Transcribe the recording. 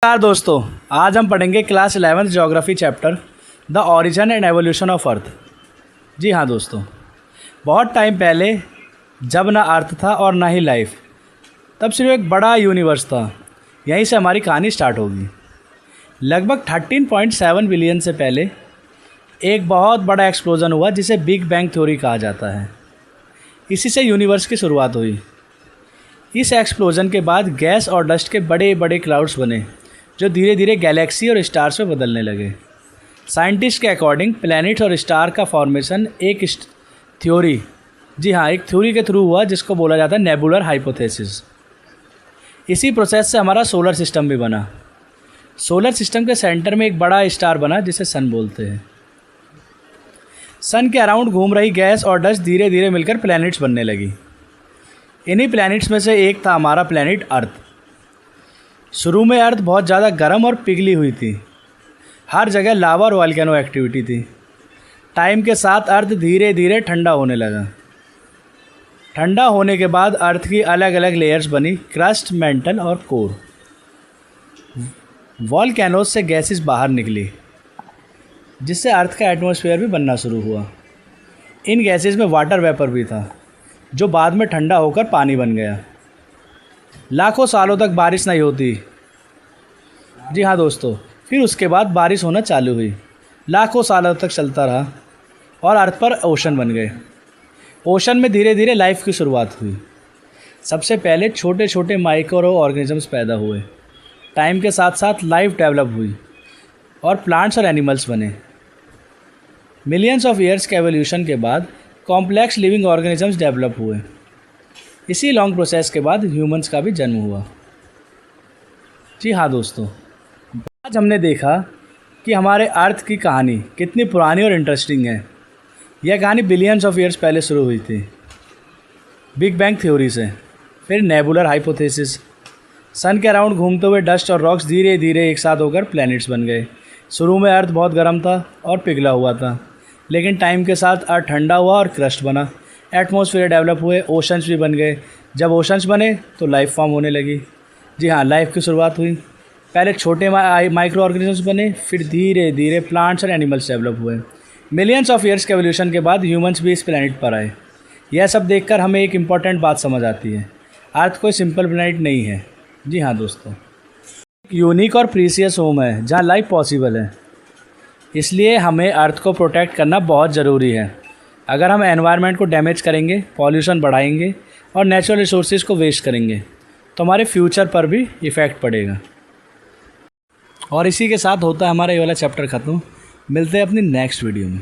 नमस्कार दोस्तों, आज हम पढ़ेंगे class 11th geography chapter the origin and evolution of earth. जी हाँ दोस्तों, बहुत टाइम पहले जब ना अर्थ था और ना ही लाइफ, तब सिर्फ एक बड़ा यूनिवर्स था। यहीं से हमारी कहानी स्टार्ट होगी। लगभग 13.7 बिलियन से पहले एक बहुत बड़ा एक्सप्लोजन हुआ जिसे बिग बैंग थ्योरी कहा जाता है। इसी से यूनिवर्स की शुरुआत हुई। इस एक्सप्लोजन के बाद गैस और डस्ट के बड़े बड़े क्लाउड्स बने जो धीरे धीरे गैलेक्सी और स्टार्स में बदलने लगे। साइंटिस्ट के अकॉर्डिंग प्लैनेट्स और स्टार का फॉर्मेशन एक थ्योरी, जी हाँ, एक थ्योरी के थ्रू हुआ जिसको बोला जाता है नेबुलर हाइपोथेसिस। इसी प्रोसेस से हमारा सोलर सिस्टम भी बना। सोलर सिस्टम के सेंटर में एक बड़ा स्टार बना जिसे सन बोलते हैं। सन के अराउंड घूम रही गैस और डस्ट धीरे धीरे मिलकर प्लैनेट्स बनने लगी। इन्हीं प्लैनेट्स में से एक था हमारा प्लैनेट अर्थ। शुरू में अर्थ बहुत ज़्यादा गर्म और पिघली हुई थी। हर जगह लावा और वॉल्केनो एक्टिविटी थी। टाइम के साथ अर्थ धीरे धीरे ठंडा होने लगा। ठंडा होने के बाद अर्थ की अलग अलग लेयर्स बनी, क्रस्ट, मेंटल और कोर। वॉल्केनोज से गैसेस बाहर निकली जिससे अर्थ का एटमॉस्फेयर भी बनना शुरू हुआ। इन गैसेस में वाटर वेपर भी था जो बाद में ठंडा होकर पानी बन गया। लाखों सालों तक बारिश नहीं होती। जी हाँ दोस्तों, फिर उसके बाद बारिश होना चालू हुई। लाखों सालों तक चलता रहा और अर्थ पर ओशन बन गए। ओशन में धीरे धीरे लाइफ की शुरुआत हुई। सबसे पहले छोटे छोटे माइक्रो ऑर्गेनिजम्स पैदा हुए। टाइम के साथ साथ लाइफ डेवलप हुई और प्लांट्स और एनिमल्स बने। मिलियंस ऑफ ईयर्स के एवोल्यूशन के बाद कॉम्प्लेक्स लिविंग ऑर्गेनिजम्स डेवलप हुए। इसी लॉन्ग प्रोसेस के बाद ह्यूमंस का भी जन्म हुआ। जी हाँ दोस्तों, आज हमने देखा कि हमारे अर्थ की कहानी कितनी पुरानी और इंटरेस्टिंग है। यह कहानी बिलियंस ऑफ ईयर्स पहले शुरू हुई थी बिग बैंग थ्योरी से, फिर नेबुलर हाइपोथेसिस। सन के अराउंड घूमते हुए डस्ट और रॉक्स धीरे धीरे एक साथ होकर प्लैनेट्स बन गए। शुरू में अर्थ बहुत गर्म था और पिघला हुआ था, लेकिन टाइम के साथ अर्थ ठंडा हुआ और क्रस्ट बना। एटमॉस्फेयर डेवलप हुए, ओशंस भी बन गए। जब ओशंस बने तो लाइफ फॉर्म होने लगी। जी हाँ, लाइफ की शुरुआत हुई। पहले छोटे माइक्रो ऑर्गेनिजम्स बने, फिर धीरे धीरे प्लांट्स और एनिमल्स डेवलप हुए। मिलियंस ऑफ ईयर्स के एवोल्यूशन के बाद ह्यूमंस भी इस प्लैनेट पर आए। यह सब देखकर हमें एक इम्पॉर्टेंट बात समझ आती है, अर्थ कोई सिंपल प्लैनेट नहीं है। जी हाँ दोस्तों, यूनिक और प्रीसियस होम है जहाँ लाइफ पॉसिबल है। इसलिए हमें अर्थ को प्रोटेक्ट करना बहुत ज़रूरी है। अगर हम एनवायरनमेंट को डैमेज करेंगे, पॉल्यूशन बढ़ाएंगे और नेचुरल रिसोर्सेज को वेस्ट करेंगे तो हमारे फ्यूचर पर भी इफ़ेक्ट पड़ेगा। और इसी के साथ होता है हमारा ये वाला चैप्टर ख़त्म। मिलते हैं अपनी नेक्स्ट वीडियो में।